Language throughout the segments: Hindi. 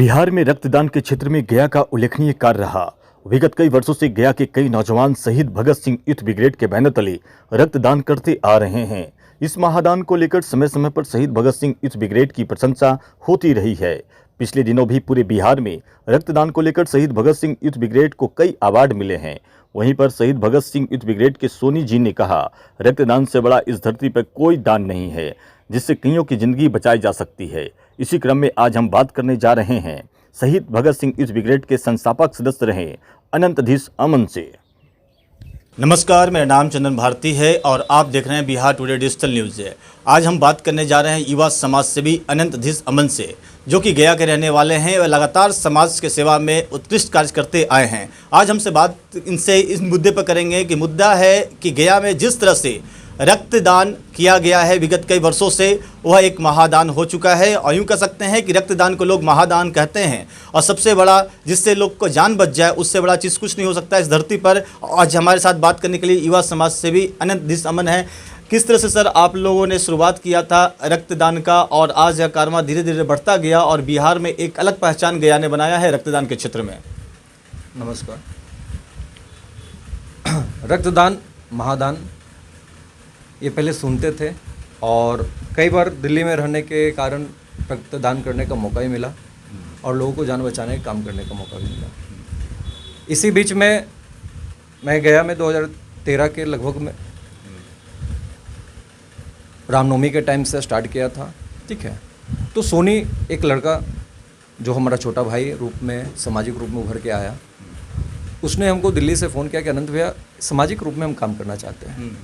बिहार में रक्तदान के क्षेत्र में गया का उल्लेखनीय कार्य रहा। विगत कई वर्षों से गया के कई नौजवान शहीद भगत सिंह यूथ ब्रिगेड के बैनर तले रक्तदान करते आ रहे हैं। इस महादान को लेकर समय समय पर शहीद भगत सिंह यूथ ब्रिगेड की प्रशंसा होती रही है। पिछले दिनों भी पूरे बिहार में रक्तदान को लेकर शहीद भगत सिंह यूथ ब्रिगेड को कई अवार्ड मिले हैं। वहीं पर शहीद भगत सिंह यूथ ब्रिगेड के सोनी जी ने कहा, रक्तदान से बड़ा इस धरती पर कोई दान नहीं है जिससे कईयों की जिंदगी बचाई जा सकती है। इसी क्रम में आज हम बात करने जा रहे हैं शहीद भगत सिंह यूथ ब्रिगेड के संस्थापक सदस्य रहे अनंतधीश अमन से। नमस्कार, मेरा नाम चंदन भारती है और आप देख रहे हैं बिहार टुडे डिजिटल न्यूज़ है। आज हम बात करने जा रहे हैं युवा समाज सेवी अनंतधीश अमन से, जो कि गया के रहने वाले हैं और लगातार समाज के सेवा में उत्कृष्ट कार्य करते आए हैं। आज हमसे बात इनसे इस मुद्दे पर करेंगे कि मुद्दा है कि गया में जिस तरह से रक्तदान किया गया है विगत कई वर्षों से, वह एक महादान हो चुका है। और यूँ कह सकते हैं कि रक्तदान को लोग महादान कहते हैं और सबसे बड़ा जिससे लोग को जान बच जाए उससे बड़ा चीज़ कुछ नहीं हो सकता इस धरती पर। आज हमारे साथ बात करने के लिए युवा समाज सेवी अनंतधीश अमन है। किस तरह से सर आप लोगों ने शुरुआत किया था रक्तदान का और आज यह कारवां धीरे धीरे बढ़ता गया और बिहार में एक अलग पहचान गया ने बनाया है रक्तदान के क्षेत्र में? नमस्कार। रक्तदान महादान ये पहले सुनते थे और कई बार दिल्ली में रहने के कारण रक्तदान करने का मौका ही मिला और लोगों को जान बचाने का काम करने का मौका भी मिला। इसी बीच में मैं गया में 2013 के लगभग में रामनवमी के टाइम से स्टार्ट किया था, ठीक है। तो सोनी एक लड़का जो हमारा छोटा भाई रूप में सामाजिक रूप में उभर के आया, उसने हमको दिल्ली से फ़ोन किया कि अनंत भैया सामाजिक रूप में हम काम करना चाहते हैं।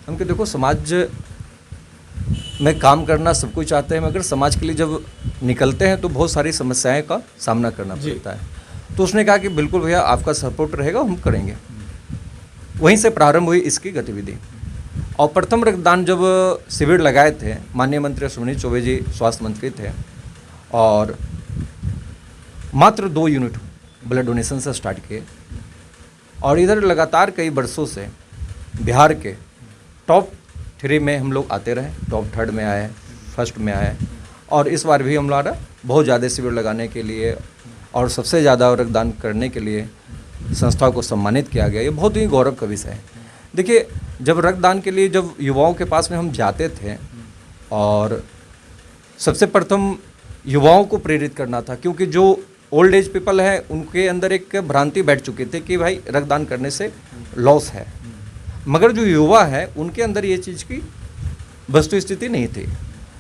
हम कि देखो समाज में काम करना सब कुछ चाहते हैं, मगर समाज के लिए जब निकलते हैं तो बहुत सारी समस्याएं का सामना करना पड़ता है। तो उसने कहा कि बिल्कुल भैया आपका सपोर्ट रहेगा, हम करेंगे। वहीं से प्रारंभ हुई इसकी गतिविधि। और प्रथम रक्तदान जब शिविर लगाए थे, माननीय मंत्री अश्विनी चौबे जी स्वास्थ्य मंत्री थे और मात्र 2 यूनिट ब्लड डोनेशन से स्टार्ट किए और इधर लगातार कई वर्षों से बिहार के टॉप 3 में हम लोग आते रहे, टॉप 3rd में आए, 1st में आए और इस बार भी हम लोग बहुत ज़्यादा शिविर लगाने के लिए और सबसे ज़्यादा रक्तदान करने के लिए संस्था को सम्मानित किया गया। ये बहुत ही गौरव का विषय है। देखिए, जब रक्तदान के लिए जब युवाओं के पास में हम जाते थे और सबसे प्रथम युवाओं को प्रेरित करना था, क्योंकि जो ओल्ड एज पीपल है उनके अंदर एक भ्रांति बैठ चुकी थी कि भाई रक्तदान करने से लॉस है, मगर जो युवा है उनके अंदर ये चीज़ की वस्तु स्थिति नहीं थी।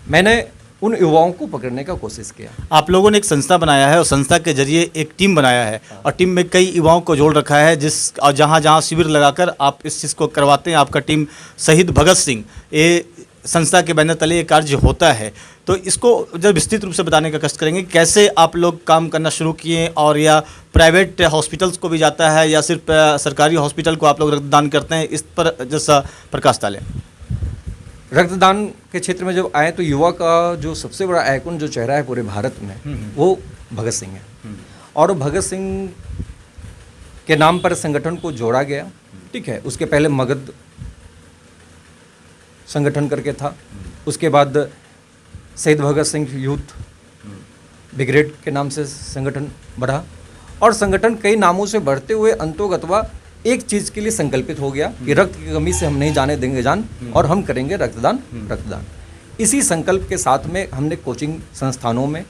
मैंने उन युवाओं को पकड़ने का कोशिश किया। आप लोगों ने एक संस्था बनाया है और संस्था के जरिए एक टीम बनाया है और टीम में कई युवाओं को जोड़ रखा है, जिस और जहाँ शिविर लगाकर आप इस चीज़ को करवाते हैं। आपका टीम शहीद भगत सिंह ये संस्था के बैनर तले ये कार्य होता है, तो इसको जब विस्तृत रूप से बताने का कष्ट करेंगे, कैसे आप लोग काम करना शुरू किए और या प्राइवेट हॉस्पिटल्स को भी जाता है या सिर्फ सरकारी हॉस्पिटल को आप लोग रक्तदान करते हैं, इस पर जैसा प्रकाश डालें। रक्तदान के क्षेत्र में जब आए तो युवा का जो सबसे बड़ा आइकन जो चेहरा है पूरे भारत में वो भगत सिंह है और भगत सिंह के नाम पर संगठन को जोड़ा गया, ठीक है। उसके पहले मगध संगठन करके था, उसके बाद शहीद भगत सिंह यूथ ब्रिगेड के नाम से संगठन बढ़ा और संगठन कई नामों से बढ़ते हुए अंतोगत्वा एक चीज़ के लिए संकल्पित हो गया कि रक्त की कमी से हम नहीं जाने देंगे जान और हम करेंगे रक्तदान। इसी संकल्प के साथ में हमने कोचिंग संस्थानों में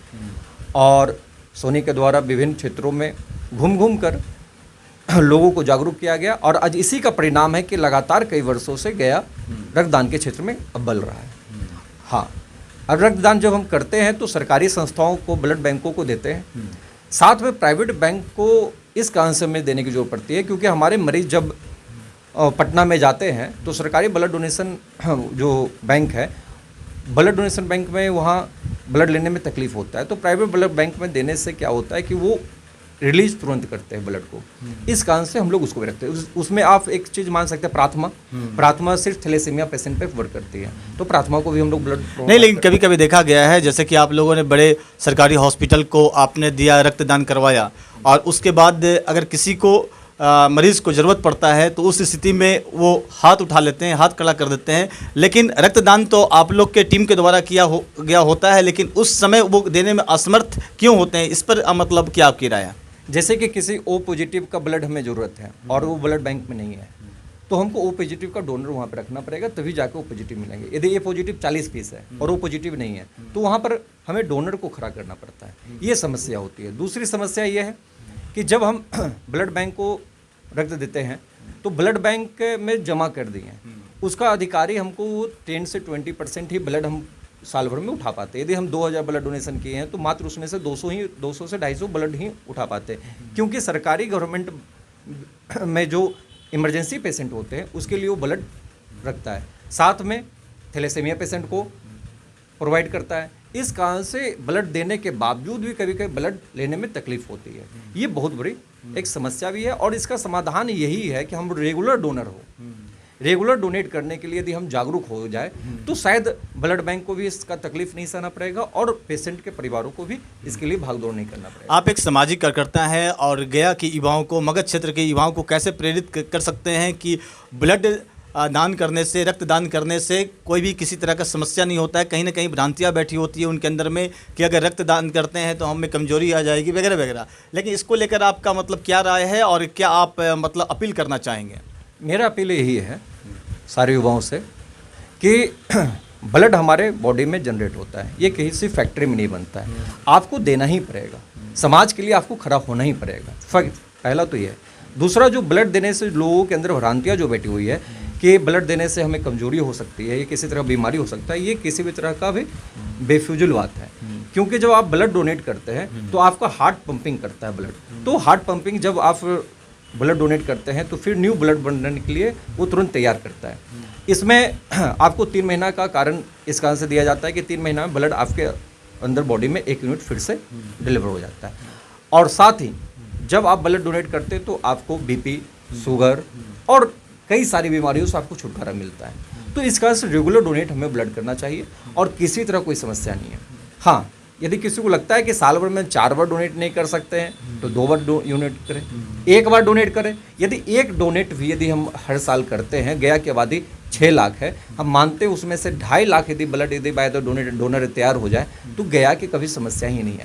और सोनी के द्वारा विभिन्न क्षेत्रों में घूम कर लोगों को जागरूक किया गया और आज इसी का परिणाम है कि लगातार कई वर्षों से गया रक्तदान के क्षेत्र में अव्वल रहा है। हाँ, और रक्तदान जब हम करते हैं तो सरकारी संस्थाओं को, ब्लड बैंकों को देते हैं, साथ में प्राइवेट बैंक को इस कारण से हमें देने की जरूरत पड़ती है, क्योंकि हमारे मरीज जब पटना में जाते हैं तो सरकारी ब्लड डोनेशन जो बैंक है, ब्लड डोनेशन बैंक में वहाँ ब्लड लेने में तकलीफ होता है, तो प्राइवेट ब्लड बैंक में देने से क्या होता है कि वो रिलीज तुरंत करते हैं ब्लड को। इस कारण से हम लोग उसको भी रखते हैं। उसमें आप एक चीज़ मान सकते हैं, प्राथमा सिर्फ थैलेसीमिया पेशेंट पे वर्क करती है, तो प्राथमा को भी हम लोग ब्लड नहीं, लेकिन कभी कभी देखा गया है जैसे कि आप लोगों ने बड़े सरकारी हॉस्पिटल को आपने दिया, रक्तदान करवाया और उसके बाद अगर किसी को मरीज को ज़रूरत पड़ता है तो उस स्थिति में वो हाथ उठा लेते हैं, हाथ खड़ा कर देते हैं। लेकिन रक्तदान तो आप लोग के टीम के द्वारा किया गया होता है, लेकिन उस समय वो देने में असमर्थ क्यों होते हैं? इस पर मतलब क्या आपकी राय है? जैसे कि किसी ओ पॉजिटिव का ब्लड हमें ज़रूरत है और वो ब्लड बैंक में नहीं है, तो हमको ओ पॉजिटिव का डोनर वहाँ पर रखना पड़ेगा, तभी जाकर ओ पॉजिटिव मिलेंगे। यदि ए पॉजिटिव 40 पीस है और ओ पॉजिटिव नहीं है तो वहाँ पर हमें डोनर को खड़ा करना पड़ता है। ये समस्या होती है। दूसरी समस्या ये है कि जब हम ब्लड बैंक को रक्त देते हैं तो ब्लड बैंक में जमा कर दिए, उसका अधिकारी हमको 10 से 20% ही ब्लड हम साल भर में उठा पाते हैं। यदि हम 2000 ब्लड डोनेशन किए हैं तो मात्र उसमें से 200 से 250 ब्लड ही उठा पाते हैं, क्योंकि सरकारी गवर्नमेंट में जो इमरजेंसी पेशेंट होते हैं उसके लिए वो ब्लड रखता है, साथ में थैलेसीमिया पेशेंट को प्रोवाइड करता है। इस कारण से ब्लड देने के बावजूद भी कभी कभी ब्लड लेने में तकलीफ होती है। ये बहुत बड़ी एक समस्या भी है और इसका समाधान यही है कि हम रेगुलर डोनर हो। रेगुलर डोनेट करने के लिए यदि हम जागरूक हो जाए तो शायद ब्लड बैंक को भी इसका तकलीफ नहीं सहना पड़ेगा और पेशेंट के परिवारों को भी इसके लिए भागदौड़ नहीं करना पड़ेगा। आप एक सामाजिक कार्यकर्ता हैं और गया के युवाओं को, मगध क्षेत्र के युवाओं को कैसे प्रेरित कर सकते हैं कि ब्लड दान करने से, रक्तदान करने से कोई भी किसी तरह का समस्या नहीं होता है? कहीं ना कहीं भ्रांतियाँ बैठी होती है उनके अंदर में कि अगर रक्तदान करते हैं तो हमें कमजोरी आ जाएगी वगैरह वगैरह। लेकिन इसको लेकर आपका मतलब क्या राय है और क्या आप मतलब अपील करना चाहेंगे? मेरा अपील यही है सारे युवाओं से कि ब्लड हमारे बॉडी में जनरेट होता है, ये किसी फैक्ट्री में नहीं बनता है। आपको देना ही पड़ेगा, समाज के लिए आपको खड़ा होना ही पड़ेगा। पहला तो ये है। दूसरा, जो ब्लड देने से लोगों के अंदर भ्रांतियाँ जो बैठी हुई है कि ब्लड देने से हमें कमजोरी हो सकती है, ये किसी तरह बीमारी हो सकता है, ये किसी भी तरह का भी बेफिजुल बात है। क्योंकि जब आप ब्लड डोनेट करते हैं तो आपका हार्ट पंपिंग करता है ब्लड, तो हार्ट पंपिंग जब आप ब्लड डोनेट करते हैं तो फिर न्यू ब्लड बनने के लिए वो तुरंत तैयार करता है। इसमें आपको 3 महीना का कारण इस कारण से दिया जाता है कि 3 महीना में ब्लड आपके अंदर बॉडी में 1 यूनिट फिर से डिलीवर हो जाता है। और साथ ही जब आप ब्लड डोनेट करते हैं तो आपको बीपी, शुगर और कई सारी बीमारियों से आपको छुटकारा मिलता है। तो इस कारण से रेगुलर डोनेट हमें ब्लड करना चाहिए और किसी तरह कोई समस्या नहीं है। हाँ, यदि किसी को लगता है कि साल भर में 4 बार डोनेट नहीं कर सकते हैं तो 2 बार डोनेट करें, 1 बार डोनेट करें। यदि एक डोनेट भी यदि हम हर साल करते हैं, गया की आबादी 6 लाख है, हम मानते हैं उसमें से 2.5 लाख यदि ब्लड यदि बाय द डोनर तैयार हो जाए तो गया की कभी समस्या ही नहीं है।